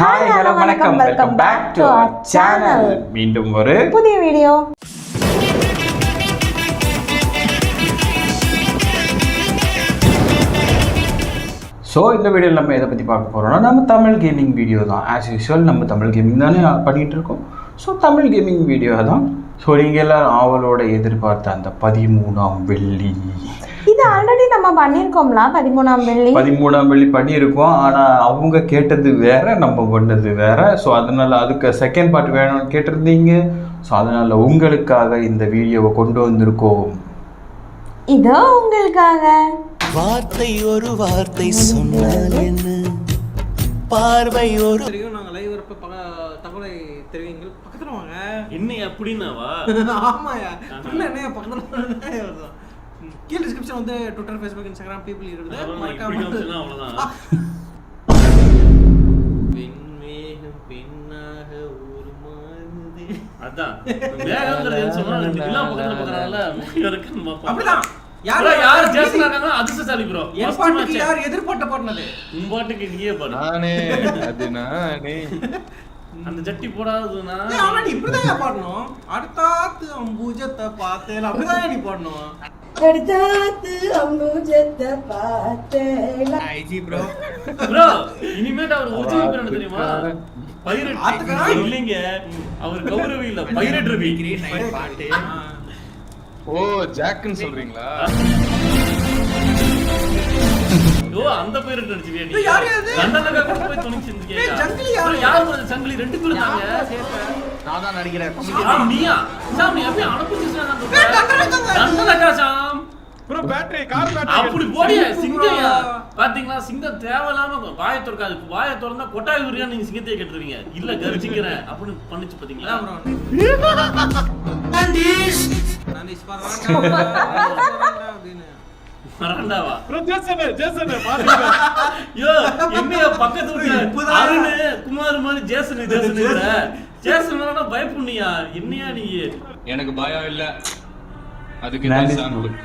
Hi hello வணக்கம் welcome back to our channel. மீண்டும் ஒரு புதிய வீடியோ. ஸோ இந்த வீடியோவில் நம்ம எதை பற்றி பார்க்க போகிறோம்னா நம்ம தமிழ் கேமிங் வீடியோ தான். ஆஸ் யூஸ்வல் நம்ம தமிழ் கேமிங் தானே பண்ணிகிட்டு இருக்கோம். ஸோ தமிழ் கேமிங் வீடியோ தான். ஸோ நீங்கள் எல்லோரும் ஆவலோட எதிர்பார்த்த அந்த 13ஆம் வெள்ளி, இது ஆல்ரெடி நம்ம பண்ணியிருக்கோம்ல. 13ஆம் வெள்ளி பண்ணியிருக்கோம். ஆனால் அவங்க கேட்டது வேற, நம்ம பண்ணது வேற. ஸோ அதனால் அதுக்கு செகண்ட் பார்ட் வேணும்னு கேட்டிருந்தீங்க. ஸோ அதனால் உங்களுக்காக இந்த வீடியோவை கொண்டு வந்திருக்கோம். இதோ உங்களுக்காக. வார்த்தை ஒரு வார்த்தை சொன்னால் என்ன, பார்வை ஒரு நாங்கள் லைவ் வரப்ப தகவலை தெரிவிங்கள். பக்கத்தில் வாங்க. என்ன அப்படின்னாவா? ஆமாயா, என்ன பக்கத்தில் கீழே டிஸ்கிரிப்ஷன் வந்து ட்விட்டர், ஃபேஸ்புக், இன்ஸ்டாகிராம் பீப்புள் இருக்குது. அவ்வளோதான். பெண்ணாக ஒரு மாதிரி அதான் வேகங்கிறது சொன்னா 2 கிலோ பக்கத்துல பக்கறால அப்படிதான். யார் ஜெஸ்னா இருக்காங்க அதிர்ஷ்டசாலி ப்ரோ. எஸ்பாட்டுக்கு யார் எதிர்பார்த்த பாடுனது? உம்பாட்டுக்கு நீயே பாடு. நானே அந்த ஜட்டி போடாததுனா ஆனா நீ இப்படிதான் பாடணும். அடுத்தாத்து அம்புஜத்தை பார்த்தேன் அப்படிதான் நீ பாடணும். அடுத்தாத்து அம்புஜத்தை பார்த்தேன். ஐஜி ப்ரோ இனிமேட்டு அவர் ஒரிஜினல் பேர் என்ன தெரியுமா? பைரட் இல்லைங்க, அவர் கௌரவி இல்ல, பைரட் ரவி. பாட்டு ஓ ஜாக்னு சொல்றீங்களா? ஓ அந்த பைரட் நடிச்சியா நீ? யார் அது? கண்ணனங்க கூட போய் துணிச்சிருக்கீங்க. ஜங்கிலி யார்? யார் அந்த ஜங்கிலி? 2 பேர் தாங்க. நான் தான் நடிக்கிறேன். நீயா? சாம் நீ அப்படியே அனுப்பிச்சிட்டா நான் கண்ணனங்க சாம். ப்ரோ பேட்டரி கார் பேட்டரி அப்படி போடியா சிங்கம்யா. பாத்தீங்களா, சிங்கம் தேவலாம வாயை திறக்காது. வாயை திறந்தா கொட்டாய் உரியா நீங்க சிங்கத்தையே கேட்டுருவீங்க. இல்ல கர்ஜிக்கிறேன் அப்படி பண்ணிச்சு பாத்தீங்களா? மறண்டாவா ப்ரோ ஜேசன் பாருங்க. யோ என்னைய பக்கத்து வீட்டுல அருண் குமார் மாதிரி ஜேசன்ங்கற ஜேசன்னா பயப்புண்ணியா என்னையா நீ? எனக்கு பயம் இல்ல, அதுக்கு தான் சாம்பிள்.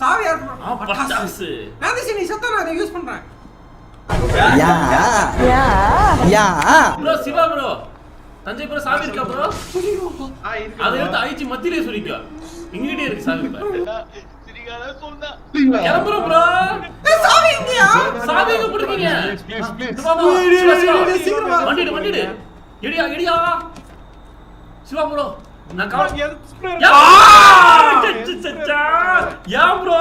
சாவி யார்? பட்டாசு. நான் நீ சத்தம் நான் அதை யூஸ் பண்றேன். Yeah bro Siva bro Thanjai bro சாவி இருக்கா ப்ரோ? அதை எடுத்து ஐச்சி மத்தியிலே சொல்லிக்கோ. இங்கேயே இருக்கு சாவி. கிளம்புறோம் ப்ரோ. சாவி எங்கயா? சாவி எங்க போட்டுருக்கீங்க? ப்ளீஸ் வண்டிடு எடியா சிவா ப்ரோ நான் கவலை யா ப்ரோ.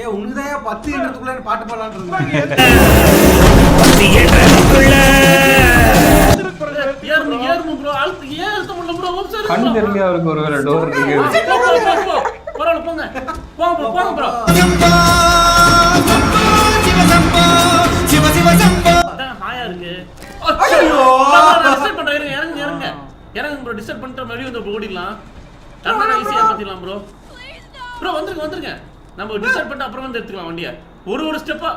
ஏ உனக்குதான் 10 என்றதுக்குள்ள பாட்டு பாடலாம்னு இருந்தேன். ஏறுங்க ப்ரோ. அழுத்து ஏறுத்த முடியல ப்ரோ. கண் தெரிஞ்ச அவருக்கு ஒரு டோர் இருக்கு. பரவாயில்ல போங்க ப்ரோ. அதான் ஹாயா இருக்கு. டிஸ்டர்ப் பண்றேன். இறங்க ப்ரோ. டிஸ்டர்ப் பண்ணிட்டு மறுபடியும் வந்து ஓடிடலாம். டர்ன் ஈஸியா மாத்திடலாம் ப்ரோ. ப்ரோ வந்துருங்க. நம்ம டிஸ்டர்ப் பண்ணிட்டு அப்புறம் வந்து எடுத்துக்கலாம் வண்டியை. ஒரு ஸ்டெப்பா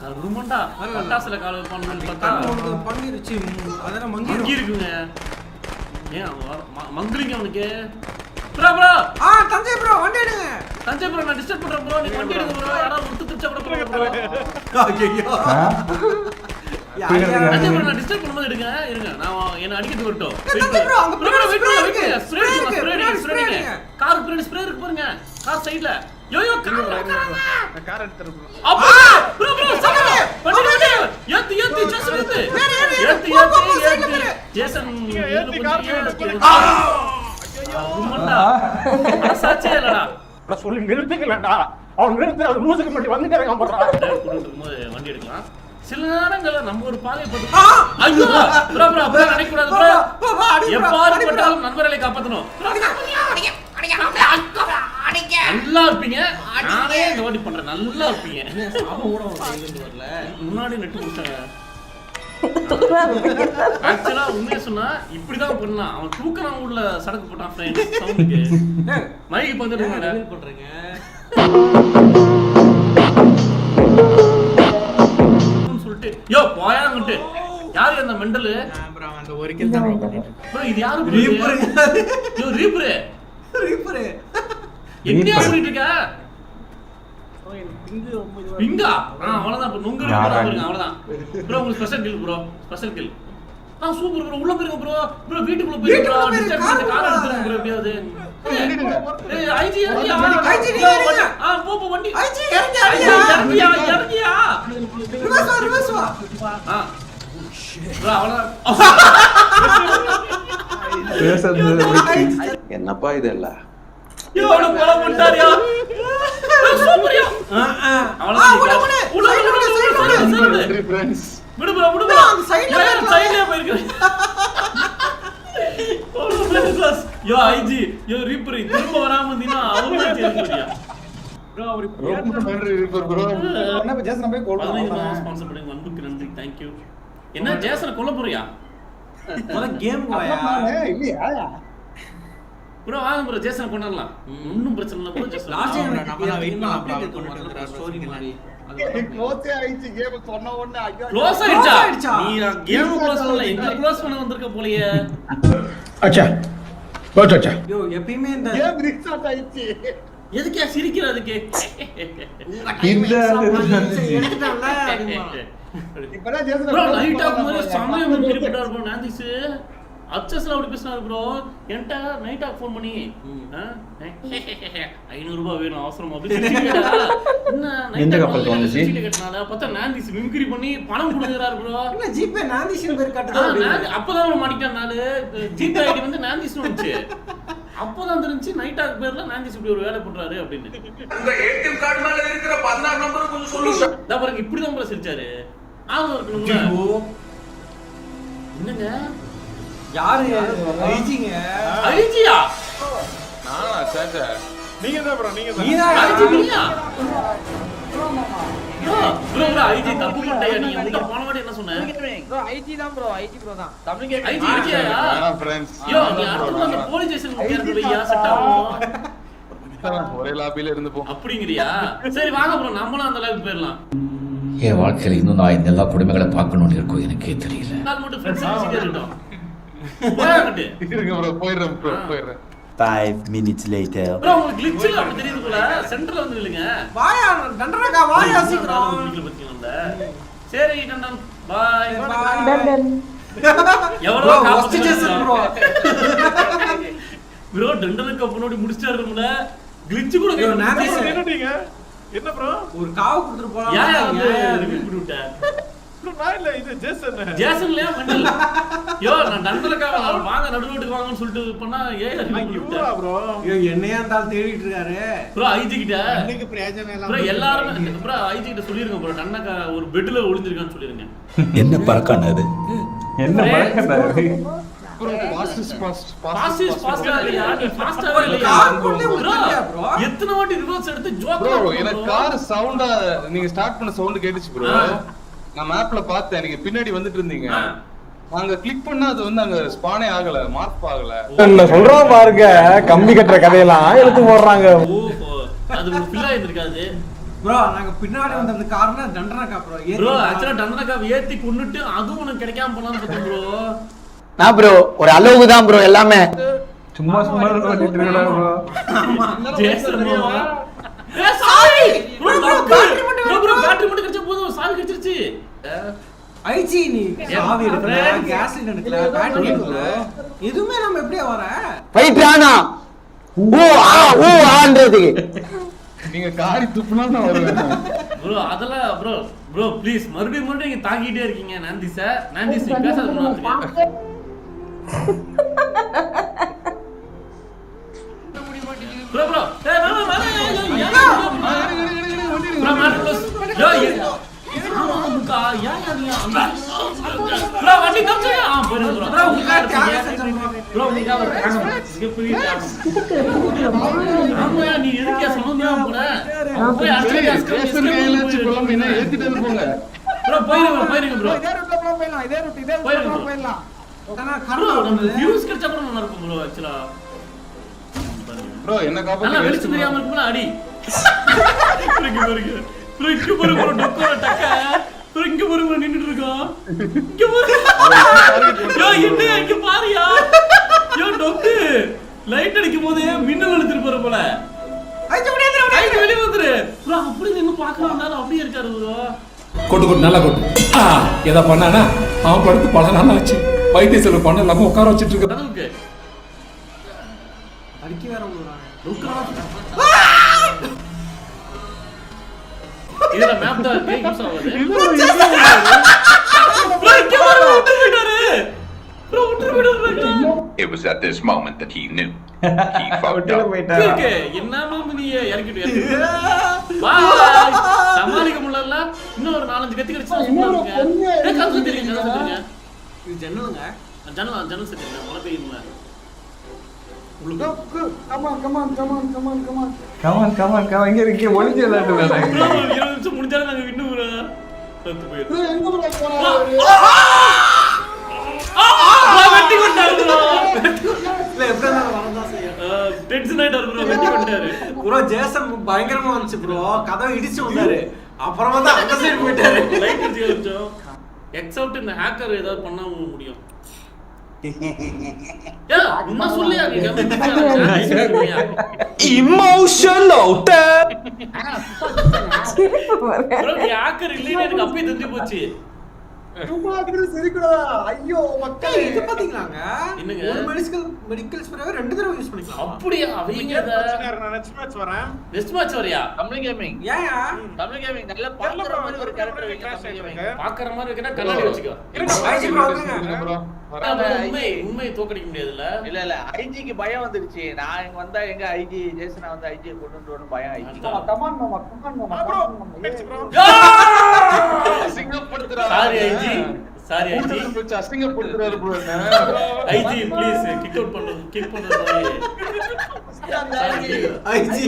கருமண்டா பட்டாசுல கால பண்ணணும்னு பார்த்தா பண்ணிருச்சு. அதெல்லாம் மங்கி இருக்குங்க. ஏன் மங்கிலிங்க அவனுக்கு? ப்ரோ தஞ்சை ப்ரோ வண்டி எடுங்க. தஞ்சை ப்ரோ நான் டிஸ்டர்ப் பண்றேன் ப்ரோ. நீ வண்டி எடுங்க ப்ரோ. யாராவது ஒருத்தர் திருச்சா கூட ப்ரோ. தஞ்சை ப்ரோ நான் டிஸ்டர்ப் பண்ணும்போது எடுங்க. இருங்க நான் என்ன அடிக்கிறது வரட்டும். ஸ்ப்ரே கார் ஸ்ப்ரே இருக்கு பாருங்க. கார் சைடுல யோ கார் எடுத்துறேன் ப்ரோ. அப்பா ப்ரோ சகல பண்ணி ஏத்தி ஜேசன் ஏத்தி கார் எடுத்து உம்மண்டா சாச்சே இல்லடா. நான் சொல்லி நிறுத்திக்கலடா. அவன் நிறுத்தி அது லூசுக்கு மட்டும் வந்துட்டே போறான். வண்டி எடுக்கலாம். சில நேரங்கள்ல நம்ம ஒரு பாதை போட்டு ஐயோ ப்ரோ அப்படி நினைக்க கூடாது ப்ரோ. எப்பாரு பட்டாலும் நண்பர்களை காப்பாத்தணும். நல்லா இருப்பீங்க. நானே இந்த வாட்டி பண்றேன். நல்லா இருப்பீங்க. முன்னாடி நெட்டு கொடுத்தாங்க. ஆக்சுவலா உண்மையா சொன்னா இப்படிதான் பண்ணலாம். அவன் தூக்கறான் உள்ள சடக்கு போட்டான் ஃப்ரெண்ட் சவுண்டுக்கு. மைக்கு பண்றீங்க பண்றீங்க. சொல்லிட்டு யோ போயாங்கட்டு யாரு அந்த மெண்டல்? ப்ரோ அந்த ஒரு கில் தான் ப்ரோ. இது யாரு ப்ரோ? ரீப்பர். எங்கயா போயிட்டு இருக்க? பிங்கா அவ்வளவுதான் ப்ரோ நுங்க பாருங்க அவ்வளவுதான் ப்ரோ உங்களுக்கு special kill bro special kill super bro உள்ள போயிருங்க ப்ரோ வீட்டுக்குள்ள போயிருங்க ப்ரோ டிஸ்டர்ப் பண்ணி கார் எடுத்துருங்க ப்ரோ எப்படியாவது ஏய் ஐஜி இறங்கியா போ வண்டி ஐஜி இறங்கியா ரிவர்ஸ் வா ப்ரோ அவ்வளவுதான் என்னப்பா இதெல்லாம் யோட போல பண்ணிட்டாரியா சூப்பர்யா அவ்வளவுதான் உள்ள ஃப்ரெண்ட்ஸ் விடு ப்ரோ சைடுல போயிருக்கு யோ ஐஜி யோ ரீப்பர் திரும்ப வராம இருந்தீனா அவங்களே தெரிஞ்சியா ப்ரோ அவர் ரொம்ப நன்றி ரீப்பர் ப்ரோ என்ன ஜேசன் போய் கோல் பண்ணலாம் ஸ்பான்சர் பண்ணுங்க அன்புக்கு நன்றி थैंक यू என்ன ஜேசன் கொல்ல போறியா முத கேம் போயா இல்லையா ப்ரோ வாங்க ப்ரோ ஜேசன் கொண்டறலாம் ஒண்ணும் பிரச்சனை இல்ல ப்ரோ ஜேசன் லாஸ்ட் டைம் நம்ம வெயிட் பண்ணலாம் அப்டேட் பண்ணிட்டு ஸ்டோரி மாதிரி க்ளோஸ் ஆயிடுச்சு கேம் சொன்ன உடனே ஐயோ க்ளோஸ் ஆயிடுச்சா நீ கேம் க்ளோஸ் பண்ணல எங்க க்ளோஸ் பண்ண வந்திருக்க போலயே அச்சா बहुत अच्छा யோ எப்பவுமே இந்த கேம் ரீஸ்டார்ட் ஆயிடுச்சு எதுக்கே சிரிக்கிற அதுக்கு எடுத்துட்டல இப்பதான் ஜேசன் ப்ரோ லைட் ஆஃப் மாதிரி சமயம் கிரிப்பட்டா இருக்கும் நாந்திஸ் அச்சஸ்ல அப்படி பேசினாரு ப்ரோ என்கிட்ட நைட் ஆஃப் ஃபோன் பண்ணி 500 ரூபாய் வேணும் அவசரம் அப்படி என்ன எந்த கப்பலுக்கு வந்துச்சு? கேட்டனால பார்த்தா நாந்திஸ் மிமிக்ரி பண்ணி பணம் கொடுக்குறாரு ப்ரோ என்ன ஜிபே நாந்திஷன் பேர் கட்டதா அப்பதான் அவன் மாட்டிக்கிட்டான் நாலு ஜிபே ஐடி வந்து நாந்திஸ் வந்துச்சு அப்பதான் தெரிஞ்சு நைட் ஆஃப் பேர்ல நாந்திஸ் இப்படி ஒரு வேலை பண்றாரு அப்படின்னு உங்க ஏடிஎம் கார்டு மேல இருக்கிற 16 நம்பர் கொஞ்சம் சொல்லுங்க. இதா பாருங்க இப்படி தான் ப்ரோ சிரிச்சாரு ஆமா இருக்கணும்ல என்னங்க யாரு ஐஜிங்க ஐஜியா நானா சாச்சா நீங்க தான் ப்ரோ நீங்க ஐஜி நீயா ப்ரோ ஐஜி தப்பு பண்ணியா நீ உங்க போன வாட்டி என்ன சொன்ன ஐஜி ஐஜியா ஃப்ரெண்ட்ஸ் யோ நீ அடுத்து அந்த போலீஸ் ஸ்டேஷன் கேர்க்கலையா செட் ஆகும் ஒரே லாபில இருந்து போ அப்படிங்கறியா சரி வாங்க ப்ரோ நம்மளும் அந்த லைவ் போயிரலாம் என் வாழ்க்கையில இன்னும் நான் இந்த எல்லா குடும்பங்களை பார்க்கணும்னு இருக்கும் எனக்கே தெரியல நாள் மட்டும் ஃப்ரெண்ட்ஸ் பேசிட்டே இருக்கட்டும் போயாங்கட்டு இருங்க ப்ரோ போயிடுறேன் ப்ரோ போயிடுறேன் 5 minutes later. ப்ரோ உங்களுக்கு கிளிட்ச் அப்படி தெரியுது போல சென்டர்ல வந்து நில்லுங்க வாயா டண்டரக்கா வாயா சீக்கிரம் வீட்ல பத்திங்களா சரி டண்டன் பை டன் டன் எவ்வளவு ஃபர்ஸ்ட் ஜேசன் ப்ரோ ப்ரோ டண்டனுக்கு முன்னாடி முடிச்சாருல கிளிட்ச் கூட நாந்திஸ் என்னட்டீங்க என்ன ப்ரோ ஒரு காவு கொடுத்துட்டு போலாம் யா ரிவீல் பண்ணிட்ட ப்ரோ நான் இல்ல இது ஜேசன் ஜேசன்லயா மெண்டல் யோ நான் டண்டனுக்காக வாங்க நடுரோட்டுக்கு வாங்கன்னு சொல்லிட்டு பண்ணா ரிவீல் பண்ணிட்ட ப்ரோ ஐயோ என்னையா இருந்தாலும் தேடிட்டு இருக்காரு ப்ரோ ஐஜி கிட்ட இன்னைக்கு பிரயோஜனம் இல்ல ப்ரோ எல்லாரும் ப்ரோ ஐஜி கிட்ட சொல்லிருங்க ப்ரோ டண்டனக்கா ஒரு பெட்ல ஒளிஞ்சிருக்கான்னு சொல்லிருங்க என்ன பறக்கான அது என்ன பழக்கம் ப்ரோ ஃபாஸ்ட் பாஸ் இஸ் ஃபாஸ்டா இல்லையா நீ ஃபாஸ்டாவே இல்லையா கார் கொண்டே முடிச்சிட்டியா bro? எத்தனை வாட்டி ரிவர்ஸ் எடுத்து ஜோக் ப்ரோ எனக்கு கார் சவுண்டா நீங்க ஸ்டார்ட் பண்ண சவுண்ட் கேட்டுச்சு ப்ரோ நான் மேப்ல பார்த்தேன் நீங்க பின்னாடி வந்துட்டு இருந்தீங்க அங்க கிளிக் பண்ணா அது வந்து அங்க ஸ்பானே ஆகல மார்க் ஆகல என்ன சொல்றோம் பாருங்க கம்பி கட்டுற கதையெல்லாம் எடுத்து போடுறாங்க ஓஹோ அது ஒரு ஃபில் ஆயிருக்காது bro நாங்க பின்னாடி வந்த அந்த கார்ல டண்டரக்கா ப்ரோ ப்ரோ ஆக்சுவலா டண்டனக்கா ஏத்தி கொன்னுட்டு அதுவும் உனக்கு கிடைக்காம போலாம்னு பார்த்தேன் ப்ரோ நான் ப்ரோ ஒரு அளவுக்கு தான் ப்ரோ எல்லாமே சும்மா சும்மா பண்ணிட்டு இருக்கடா bro. ஜேசன் ப்ரோ ஏ சாரி ப்ரோ பேட்டரி மட்டும் கிடைச்ச போதும் சாவி கிடைச்சிருச்சு ஐஜி நீ சாவி எடுக்கல கேஸ் எடுக்கல பேட்டரி எடுக்கல எதுவுமே நம்ம எப்படியா வர போயிட்டு ஆனா ஊ ஆன்றதுக்கு நீங்க காரி துப்புனா நான் வருவேன் ப்ரோ அதெல்லாம் ப்ரோ ப்ளீஸ் மறுபடியும் நீங்க தாங்கிட்டே இருக்கீங்க நாந்திஸ நாந்திஸ் நீ பேசாத ப்ரோ ஏய் மாமா ப்ரோ மாட்டோஸ் யோ ப்ரோ வண்டி கம்ச்சா ப்ரோ உங்க ப்ரோ உங்க ஆமா நீ எதுக்கு சொன்னீங்க போல போய் ஸ்டேஷன் கையிலச்சு குழம்பு என்ன ஏத்திட்டு வந்து போங்க ப்ரோ போயிருங்க ப்ரோ இதே ரூட்ல போயிடலாம் இதே ரூட் போயிடலாம் ஆனா ப்ரோ கரெக்டா நம்ம வியூஸ் கிடைச்சா கூட நல்லா இருக்கும் ப்ரோ ஆக்சுவலா ப்ரோ என்ன நல்லா காப்பாத்தி வெளிச்சம் தெரியாம இருக்கும்ல அடி இருக்கு ப்ரோ டொக்கோட டக்க ப்ரோ இங்க பாருங்க நின்னுட்டு இருக்கோம் இங்க பாருங்க யோ என்ன இங்க பாரியா யோ டொக்கு லைட் அடிக்கும் போதே மின்னல் அடிச்சிட்டு போற போல ஐஜி முடியாது ஐஜி வெளிய வந்துரு ப்ரோ. அப்படி நின்னு பார்க்கறானால அப்படியே இருக்காரு ப்ரோ. கொட்டு நல்லா கொட்டு. எதை பண்ணானா அவன் படுத்து பல நாள் ஆச்சு. வைத்திய செலவு பண்ண இல்லாம உட்கார வச்சிட்டு இருக்க. கதவுக்கு அடிக்கி வேற விடுறாங்க. இதுல மேப் தான் இருக்கு. யூஸ் ஆகுது ப்ரோ. இங்க வர விட்டுட்டாரு ப்ரோ. விட்டுட்டாரு. It was at this moment that he knew. He fucked up. இருக்கு என்ன மேம் நீ இறக்கிட்டு வா. சமாளிக்க முடியல. இன்னும் ஒரு 4-5 கத்தி கடிச்சா சும்மாங்க. கதவு தெரியுங்க. கதவு தெரியுங்க. இது ஜன்னலுங்க. ஜன்னல் செட்டிங்க. மழை பெய்யும்ல. கமான் இங்க இருக்கு. ஒளிஞ்சு விளையாட்டு ப்ரோ வேணாம். 20 நிமிஷம் முடிஞ்சாலும் நாங்க இன்னும் ப்ரோ செத்து போயிடும். வெட்டி கொண்டாரு ப்ரோ. இல்ல எப்படியா வரதா செய்யும். டென்ஷன் ஆயிட்டாரு ப்ரோ. வெட்டி கொண்டாரு ப்ரோ. ஜேசன் பயங்கரமா வந்துச்சு ப்ரோ. கதவை இடிச்சு வந்தாரு. அப்புறமா தான் அந்த சைடு போயிட்டாரு. லைட் அடிச்சு வச்சோம். எக்ஸ் அவுட் இந்த ஹேக்கர் ஏதாவது பண்ணா முடியும். என்ன சொல்லியா நீ இமோஷனல் ப்ரோ. ஹேக்கர் இல்லைன்னு எனக்கு அப்பவே தெரிஞ்சு போச்சு. ஐயோ மக்கள் இது பாத்தீங்களாங்க. என்னங்க? ஒரு மெடிக்கல் ஸ்ப்ரே 2 தடவை யூஸ் பண்ணிக்கலாம். அப்படியே அவங்க நெக்ஸ்ட் மேட்ச் வரையா? தமிழ் கேமிங் ஏயா தமிழ் கேமிங் நல்ல பாக்குற மாதிரி ஒரு கேரக்டர் வைங்க. பாக்குற மாதிரி இருக்குன்னா கண்ணாடி வச்சுக்கோ. ஐஜி ப்ரோ வந்துருங்க. உண்மை தோக்கடிக்க முடியாதுல்ல. இல்ல ஐஜிக்கு பயம் வந்துருச்சு. நான் இங்க வந்தா எங்க ஐஜி ஜேசனா வந்து ஐஜி கொண்டு வந்து பயம் ஐஜி. சாரி ஐஜி அசிங்கப்படுத்துறாரு bro. IG please kick out பண்றது ஐஜி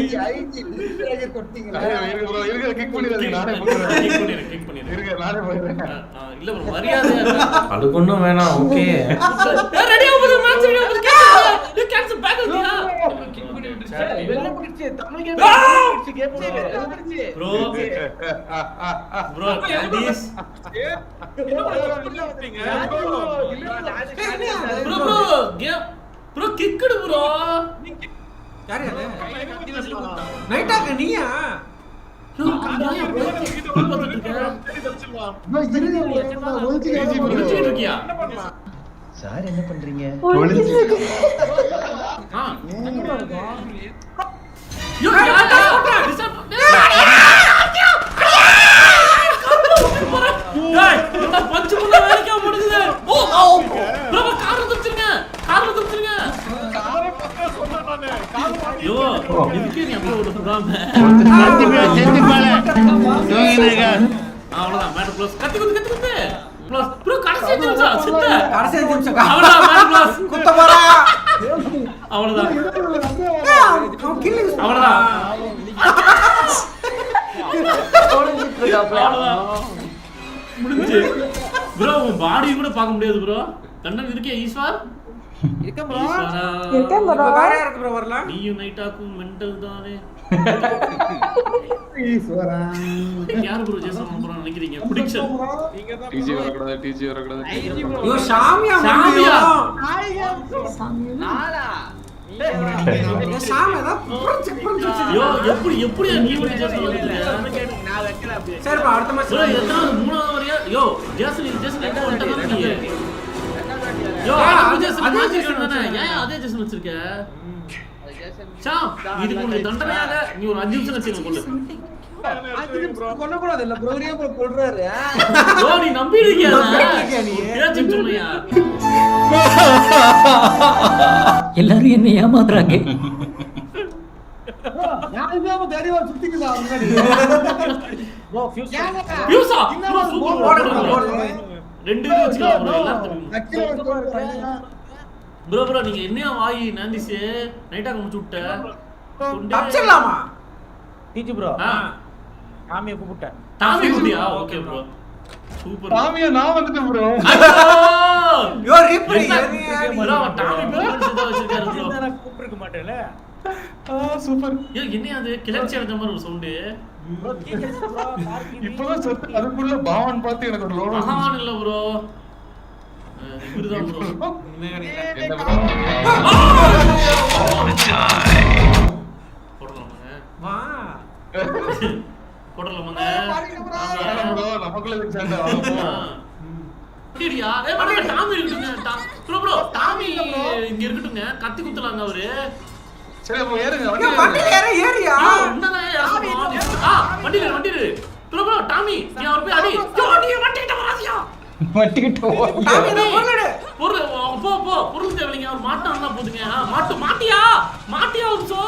இருங்க கிக் பண்ணிடுறேன். நானே கிக் பண்ணிரு. இருங்க நானே போறேன். இல்ல ப்ரோ மரியாதையா அதுக்கு ஒண்ணும் வேணாம். ஓகே ரெடி ஆகுது. மேட்ச் ரெடி ஆகுது. யூ கேன்சல் பேக் ஆகுதுயா. வெல்ல பிடிச்சு தமிழ் கேமிங் கேம் பிடிச்சு ப்ரோ கேண்டிஸ் ப்ரோ கேம் ப்ரோ கிக் எடு ப்ரோ. யார் யாரு? நைட்டாக நீயா? சார் என்ன பண்றீங்க? அவ்வளவுதான் மேட் ப்ளஸ் கத்தி குத்து ப்ளஸ் ப்ரோ கடைசி நிமிஷம் சிட்ட கடைசி நிமிஷம் அவ்வளவுதான் மேட் ப்ளஸ் குத்த போறா. அவ்வளவுதான் கில் அவ்வளவுதான் முடிஞ்சு ப்ரோ. பாடி கூட பார்க்க முடியாது ப்ரோ. கண்டன் இருக்கே ஈஸ்வர் இருக்க ப்ரோ. இருக்கேன் ப்ரோ. வேற யாருக்கு ப்ரோ வரலாம்? நீயும் நைட்டாக்கும் மெண்டல் தானே. யார் ப்ரோ ஜெசன் ப்ரோ நினைக்கிறீங்க? பிடிச்சது டிஜி வரக்கூடாது. யோ சாமியா சாமியா நாளா சாமியா தான் புரிஞ்சு. யோ எப்படி நீ ஒரு ஜெசன் வந்துட்டீங்க? நான் வைக்கல அப்படியே. சரி ப்ரோ அடுத்த மேட்ச் ப்ரோ எத்தனாவது மூணாவது வரையா? யோ ஜெசன் என்ன பண்ணிட்டாங்க நீ? யோ ஜெசன் தானே. ஏன் அதே ஜெசன் வச்சிருக்க? சாம் இதுக்கு ஒரு தண்டனையாக நீ ஒரு 5 நிமிஷம் வச்சிருக்க கொண்டு. கொல்ல கூடாது இல்ல ப்ரோ. ஏன் ப்ரோ கொல்றாரு? யோ நீ நம்பிடுறியா? நீ பேச்சு சொல்றியா? எல்லாரும் என்ன ஏமாத்துறாங்க. யாருமே தெரியவா சுத்திக்குதா முன்னாடி. ப்ரோ ஃபியூஸ் பியூசா ப்ரோ சூப்பர் ஓடுங்க. 2 இது வச்சுக்கலாம் ப்ரோ. எல்லாரும் ப்ரோ நீங்க என்னையா வாயி நான்டிஸ் நைட்டா முடிச்சு விட்ட தப்பிடலாமா? டிஜி ப்ரோ சாமியை கூப்பிட்டேன். டாமி குட்டியா? Okay bro super. சாமியா நான் வந்துட்டேன் ப்ரோ. யோ ரீப்ளே ப்ரோ டாமி பேர் செஞ்சு வச்சிருக்காரு ப்ரோ. நான் கூப்பிட்டுக்க மாட்டேன்ல. சூப்பர். ஏ என்ன அது கிளர்ச்சி அடைஞ்ச மாதிரி ஒரு சவுண்ட். ப்ரோ கேக்குது ப்ரோ. இப்பதான் செத்து அதுக்குள்ள பாவன் பார்த்து எனக்கு ஒரு லோடு. மகான் இல்ல ப்ரோ. இவர்தான் ப்ரோ. என்ன ப்ரோ? போடலாமா? வா போடலாமாங்க வேணாம் bro, நமக்குள்ள இதுக்கு சண்டை வரும். அப்படியா? ஏய் மடங்க டாமி இருக்குங்க. ப்ரோ டாமி இங்க இருக்கட்டுங்க. கத்தி குத்தலாங்க அவரு. சரி அப்ப ஏறுங்க வண்டியில ஏறியா என்னங்க வண்டியில ப்ரோ டாமி நீ அவர் போய் அடி. யோ நீ வண்டிட்ட வராதியா? வட்டிக்கிட்ட ஓடி டாமி நான் போறேன் பொருள் போ பொருள் தேவையில்லைங்க. அவர் மாட்டான்னா போதுங்க. மாட்டியா ஒரு சோ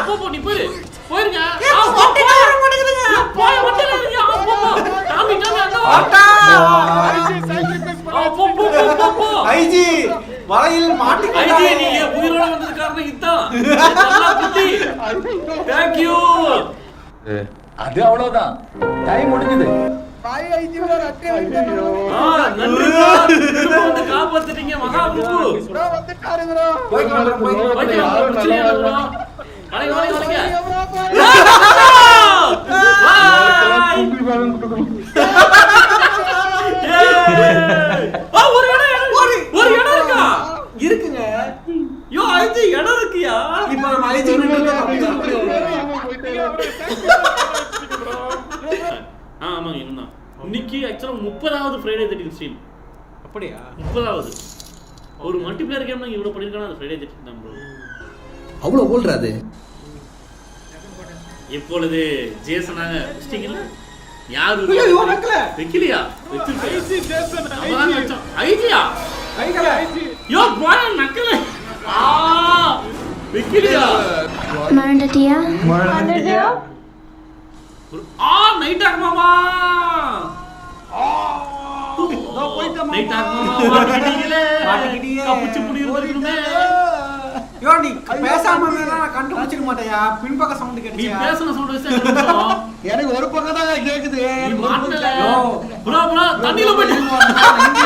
போ நீ போயிருங்க. போய் வண்டியில இருங்க. போ டாமி போ ஐஜி வலையில் மாட்டிக்க ஐஜி நீ உயிரோட வந்தது காரணம் இதான். நல்லா புத்தி. Thank you. அது அவ்வளவுதான் டைம் முடிஞ்சது. பாய் ஐஜி ப்ரோ அட்டே வைங்க நன்றி ப்ரோ. வந்து காப்பாத்திட்டீங்க மகா பிரபு. ப்ரோ வந்துட்டாரு ப்ரோ ஓகே பிரச்சனை இல்ல ப்ரோ. வாங்க. ஒரு இடம் இருக்கா? இருக்குங்க யோ ஐஜி இடம் இருக்கியா? இப்போ நம்ம ஐஜி ஆமாங்க இவன்தான். இன்னைக்கு ஆக்சுவலா 30வது ஃப்ரைடே 13 ஸ்ட்ரீம். அப்படியா 30வது ஒரு மல்டிபிளேயர் கேம் நான் இவ்வளவு பண்ணிருக்கானே அது ஃப்ரைடே 13 தான் ப்ரோ. அவ்வளவு ஓல்றாது. இப்பொழுது ஜேசனாக ஸ்டிங்கல யாரு வெக்கலையா? ஐசி ஜேசன் ஐஜியா யோ போய் நக்கல வெக்கலையா? மறந்துட்டியா நைட் ஆகுமாமா நைட் ஆகுமாமா மாட்டிக்கிட்டீங்களே கப்புச்சு புடி இருந்துருக்குமே. யோ நீ பேசாம இருந்தா நான் கண்டுபிடிச்சிட மாட்டேயா. பின்பக்க சவுண்ட் நீ கேட்டுச்சு. பேசன சவுண்ட் வச்சா எனக்கு ஒரு பக்கம் தான் கேக்குது. நீ மாட்டல ப்ரோ தண்ணில போய்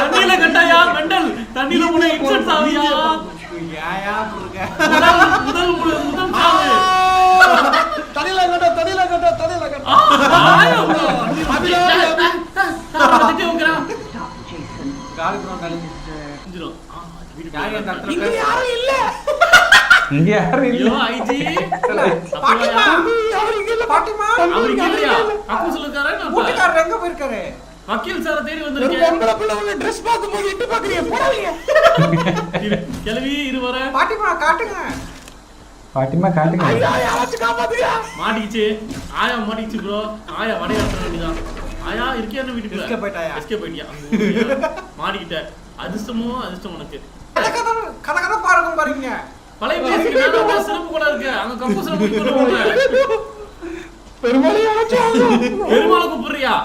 தண்ணில கட்டாயா மெண்டல் தண்ணில போய் இன்சென்ட் ஆவியா யாயா குறுக்க முதல் சாவு தண்ணில கட்ட ஆயா ப்ரோ அதுக்கு உங்கறா கால் ப்ரோ கலஞ்சிச்சு. யார் அந்த இடத்துல இங்க யாரும் இல்ல. இங்க யாரும் இல்ல. யோ ஐஜி பாட்டிமா அவர் இங்க இல்ல. பாட்டிமா அவர் இங்க இல்லையா? அப்பு சொல்லுறாரே நான் கூட்டக்காரர் எங்க போயிருக்காரு? வக்கீல் சார தேடி வந்திருக்கேன். பொம்பளை பிள்ளை உள்ள Dress பாக்கும்போது எட்டி பாக்குறீங்க போறீங்க. கிளவி இரு வர பாட்டிமா காட்டுங்க. பாட்டிமா காட்டுங்க. ஐயா வச்சு காப்பாத்துங்க. மாட்டிக்கிச்சு ஆயா மாட்டிக்கிச்சு ப்ரோ. ஆயா வடைய ஆட்ட வேண்டியதான். ஆயா இருக்கியான்னு வீட்டுக்குள்ள எஸ்கேப் போய்ட்டாயா? எஸ்கேப் போய்ட்டியா? மாட்டிக்கிட்ட. அதிர்ஷ்டம் உனக்கு. கத பாருங்க பாருங்க. பழைய பேசிக்கு நான் சிறப்பு கூட இருக்கு. அங்க கம்போஸ்ல போய் போடுவாங்க. பெருமாளை கூப்பிடுறியா?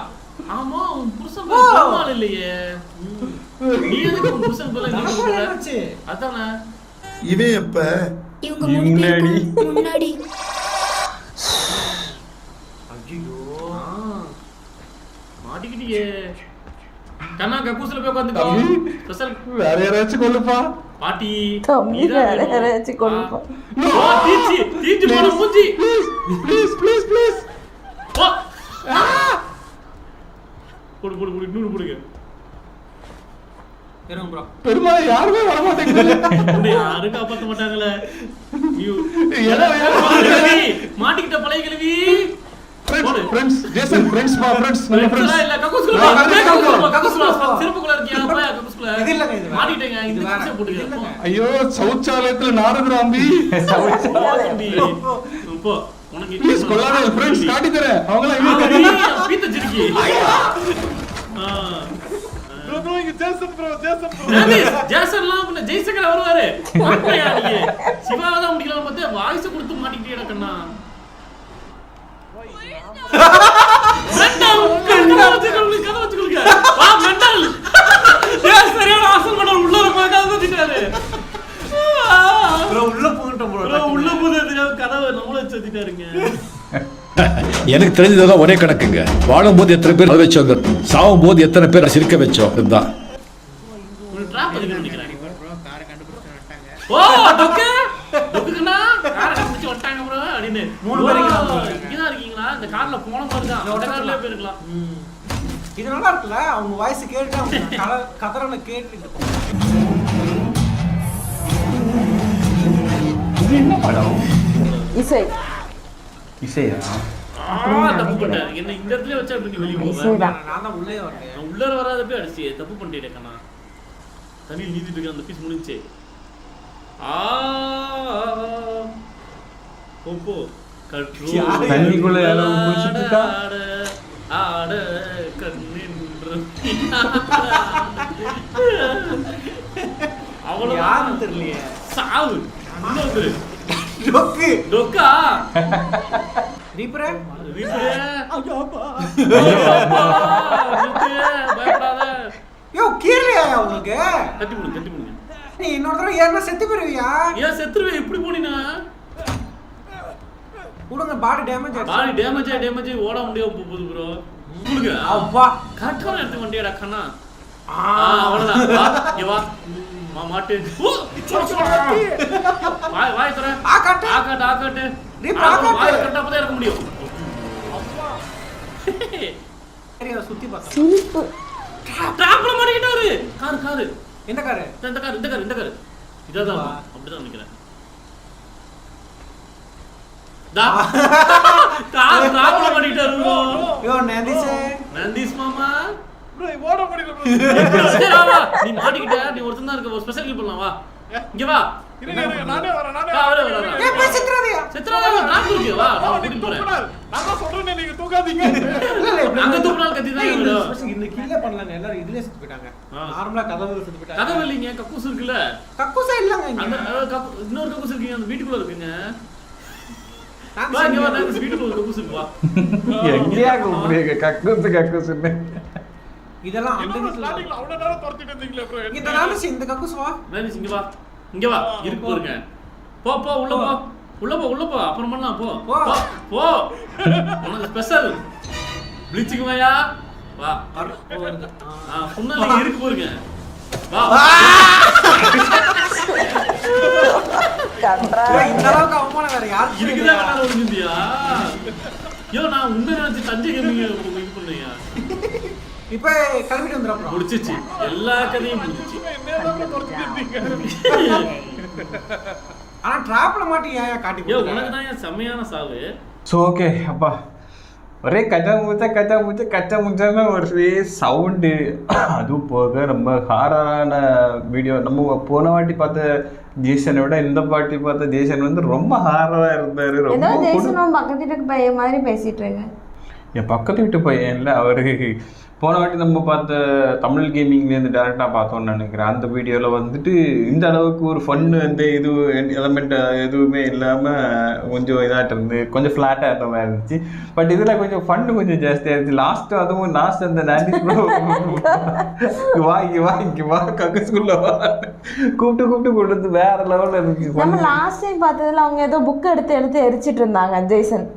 ஆமா உன் புருஷன் பேர் பெருமாள் இல்லையே. நீ எதுக்கு உன் புருஷன் பேர்ல நீ கூப்பிடுற? அதானே இவன் எப்ப முன்னாடி ஐயோ மாட்டிக்கிட்டியே. கண்ணா கக்கூஸ்ல போய் உட்காந்துக்கோ. ஸ்பெஷல் வேற யாராச்சும் கொல்லுப்பா. பாட்டி தம்பி வேற யாராச்சும் கொல்லுப்பா. தீச்சி போட மூஞ்சி. ப்ளீஸ் வா போடு இன்னொரு போடுங்க. இருங்க ப்ரோ. பெருமாள் யாருமே வர மாட்டேங்குது. உன்னை யாரும் காப்பாத்த மாட்டாங்களே. கிளவி மாட்டிக்கிட்ட பழைய கிளவி. ஃப்ரெண்ட்ஸ் ஜேசன் ஃப்ரெண்ட்ஸ் நல்ல ஃப்ரெண்ட்ஸ் இல்ல கக்கூஸ்ல சிறப்புக்குள்ள இருக்கியா? போய் கக்கூஸ்ல இது இல்லங்க இது. மாட்டிட்டேங்க. இது கக்கூஸ்ல போடுங்க. ஐயோ சௌச்சாலயத்துல நாரதுராம்பி. போ உனக்கு ப்ளீஸ் கொல்லாத ஃப்ரெண்ட்ஸ் காட்டி தரேன். அவங்கள இங்க பீத்த சிரிக்கி. ப்ரோ இங்க ஜேசன் ஜேசன்லாம் பண்ண ஜெய்சங்கர் வருவாரு. மாட்டையா நீ? சிவாவை தான் முடிக்கலாம் பார்த்தா வாய்ஸ் கொடுத்து மாட்டிக்கிட்டே கண்ணா. மெண்டல் கண்ணா வச்சுக்கொள்ளுங்க. வா மெண்டல். சரியான ஆசல் மெண்டல் உள்ள இருக்காத வச்சிட்டாரு. ப்ரோ உள்ள போகட்டும் ப்ரோ. உள்ள போதே கதவை நம்மள வச்சிட்டாருங்க. எனக்கு தெரிஞ்சதெல்லாம் ஒரே கணக்குங்க. வாழும்போது எத்தனை பேர் வச்சோங்க, சாவும் போது எத்தனை பேர் சிரிக்க வச்சோம். இதுதான் ஒரு டிராப் பண்ணி நினைக்கிறேன் ப்ரோ. கார கண்டுபிடிச்சு வந்துட்டாங்க. ஓ டொக்குனா கார கண்டுபிடிச்சு வந்துட்டாங்க ப்ரோ அப்படினு. மூணு பேர் இங்க தான் இருக்கீங்களா? இந்த கார்ல போன மாதிரி தான். அந்த கார்லயே போயிருக்கலாம். இது நல்லா இருக்குல. அவங்க வாய்ஸ் கேட்டா அவங்க கதறன கேட்டிட்டு இது என்ன படம்? இசை இசையா? தப்பு பண்ணிட்டேன். என்ன இந்த இடத்துல வச்சா எப்படி வெளியே போவேன்? இசைதான். நான் தான் உள்ளே வரேன். நான் உள்ளர வராதப்பே அடிச்சு தப்பு பண்ணிட்டேன் கண்ணா. தண்ணியில் நீந்திட்டு இருக்க அந்த பீஸ் முடிஞ்சே. போ தண்ணிக்குள்ள யாரோ குளிச்சிட்டு இருக்கா? ஆட கண்ணின்று அவ்வளவு யாரும் தெரியலையே. சாவு இன்னொரு டொக்கு டொக்கா ரீப்பரே பயப்படாத. யோ கீழயா உங்களுக்கு கட்டி முடிங்க நீ இன்னொரு தடவை ஏன்னா செத்து போயிருவியா? ஏன் செத்துருவே எப்படி போனீனா? உடனே பாடி டேமேஜ் ஆச்சு. பாடி டேமேஜ் ஓட முடியாம போகுது ப்ரோ. உங்களுக்கு அப்பா கரெக்டான இடத்துக்கு வண்டியடா கண்ணா. அவ்வளவுதான். வா இங்க வா. மாட்டு வாய் தர ஆகாட்டு வாய் கரெக்டா அப்பதான் இருக்க முடியும். சுத்தி பார்த்தா சிரிப்பு. டிராப்ல மாட்டிக்கிட்டாரு. காரு எந்த காரு? இந்த காரு இதான் அப்படிதான் நினைக்கிறேன். டிராப்ல மாட்டிக்கிட்டாரு. யோ நந்திஸ் மாமா ஓட முடியல நீ மாட்டிக்கிட்ட. நீ ஒருத்தன் தான் இருக்க. ஒரு ஸ்பெஷல் கிளிப் பண்ணலாம். வா இங்க வா. நானே வரேன் ஏய் போய் செத்துறாதயா. நான் தூக்கு வா. நான் கூட்டிட்டு போறேன். நான் தான் சொல்றேனே நீங்க தூக்காதீங்க. அங்க தூக்குனால கத்தி தான் இருக்கு. இந்த கில்ல பண்ணலாம் எல்லாரும் இதுலயே செத்து போயிட்டாங்க. நார்மலா கதவுல செத்து போயிட்டாங்க. கதவு இல்லைங்க. கக்கூஸ் இருக்குல்ல. கக்கூசா இல்லங்க இங்க. அந்த இன்னொரு கக்கூஸ் இருக்குங்க. அந்த வீட்டுக்குள்ள இருக்குங்க. வா இங்க வா. நான் வீட்டுக்குள்ள கக்கூஸ் இருக்கு வா. எங்கயா கூப்பிடுங்க கக்கூஸ்னு. இதெல்லாம் அந்த ஸ்டார்டிங்ல அவ்வளவு நேரம் துரத்திட்டு இருந்தீங்களே ப்ரோ. இந்த நாமஸ் இந்த கக்கூஸ் வா. மேனிஸ் இங்க வா இருக்கு பாருங்க. போ உள்ள போ அப்புறம் பண்ணலாம். போ உனக்கு ஸ்பெஷல் ப்ளீச்சிங் வாயா வா. புண்ணால இருக்கு பாருங்க. வா இந்த அளவுக்கு அவமானம் வேற யாருக்கு இருக்குதா கண்ணால ஒளிஞ்சியா? யோ நான் உண்மை நினைச்சு தஞ்சை கேமிங்க இது பண்ணீங்க. இப்ப கிளம்பிட்டு வந்துறோம். முடிச்சிச்சு எல்லா கதையும் முடிச்சிச்சு. ஆனா டிராப்ல மாட்டி ஏன் காட்டி யோ உனக்கு தான் செமையான சாவு. ஸோ ஓகே அப்பா ஒரே கச்சா முச்சான ஒரு சவுண்டு. அதுவும் போக ரொம்ப ஹாரரான வீடியோ. நம்ம போன வாட்டி பார்த்த ஜேசனை விட இந்த பாட்டி பார்த்த ஜேசன் வந்து ரொம்ப ஹாரராக இருந்தார். ஏதோ ரொம்ப ஜெய்சனும் பக்கத்து வீட்டுக்கு பையன் மாதிரி பேசிட்டு இருங்க. என் பக்கத்து வீட்டு பையன் இல்லை அவர். போன வாட்டி நம்ம பார்த்த தமிழ் கேமிங்லேருந்து டேரெக்டாக பார்த்தோன்னு நினைக்கிறேன். அந்த வீடியோவில் வந்துட்டு இந்த அளவுக்கு ஒரு ஃபன்னு வந்து இது எலமெண்ட் எதுவுமே இல்லாமல் கொஞ்சம் இதாகிட்டு இருந்து கொஞ்சம் ஃப்ளாட்டாக இருந்த மாதிரி இருந்துச்சு. பட் இதில் கொஞ்சம் ஃபன்னு கொஞ்சம் ஜாஸ்தியாக இருந்துச்சு. லாஸ்ட்டு அதுவும் லாஸ்ட் அந்த நான்டி இங்கே வா கக்கூஸ்குள்ள வா கூப்பிட்டு கொடுத்து வேற லெவலில் இருந்துச்சு. நம்ம லாஸ்ட் டைம் பார்த்ததுல அவங்க ஏதோ புக் எடுத்து எரிச்சிட்டு இருந்தாங்க ஜெய்சன்.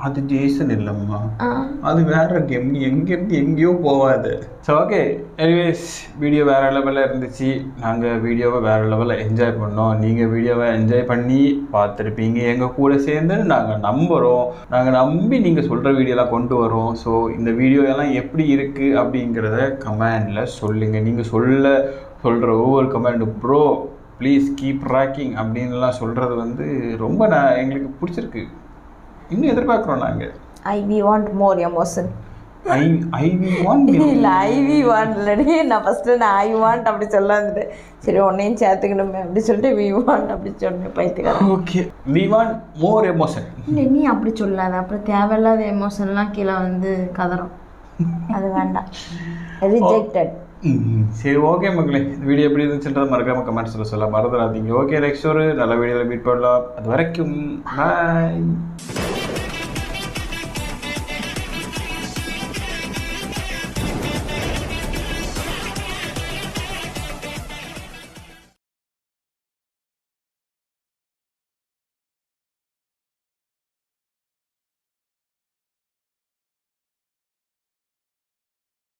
அது ஜேசன் இல்லைம்மா, அது வேற கேம். நீ எங்கேருந்து எங்கேயோ போகாது. ஸோ ஓகே எனிவேஸ் வீடியோ வேறு லெவலில் இருந்துச்சு. நாங்கள் வீடியோவை வேறு லெவலில் என்ஜாய் பண்ணோம். நீங்கள் வீடியோவை என்ஜாய் பண்ணி பார்த்துருப்பீங்க. எங்கள் கூட சேர்ந்து நாங்கள் நம்புகிறோம். நாங்கள் நம்பி நீங்கள் சொல்கிற வீடியோலாம் கொண்டு வரோம். ஸோ இந்த வீடியோ எல்லாம் எப்படி இருக்குது அப்படிங்கிறத கமெண்டில் சொல்லுங்கள். நீங்கள் சொல்கிற ஒவ்வொரு comment bro please keep rocking அப்படின்லாம் சொல்கிறது வந்து ரொம்ப எங்களுக்கு பிடிச்சிருக்கு. இன்னும் எதிர்பார்க்குறோம் நாங்கள். I we want more emotion. I we want இல்லை ஐவி வாண்ட் இல்லடி. நான் ஃபஸ்ட்டு ஐ வாண்ட் அப்படி சொல்ல வந்துட்டேன். சரி உன்னையும் சேர்த்துக்கணுமே அப்படி சொல்லிட்டு வி வாண்ட் அப்படி சொன்னேன். பைத்துக்கிறேன். Okay we want more emotion. இல்லை நீ அப்படி சொல்லாத. அப்புறம் தேவையில்லாத எமோஷன்லாம் கீழே வந்து கதறும். அது வேண்டாம். ரிஜெக்டட். சரி ஓகே மக்களே, இந்த வீடியோ எப்படி இருந்துச்சுன்றது மறக்காமல் கமெண்ட்ஸில் சொல்ல மறந்துடாதீங்க. ஓகே நெக்ஸ்ட் ஒரு நல்ல வீடியோவில் மீட் பண்ணலாம். அது வரைக்கும் பாய்.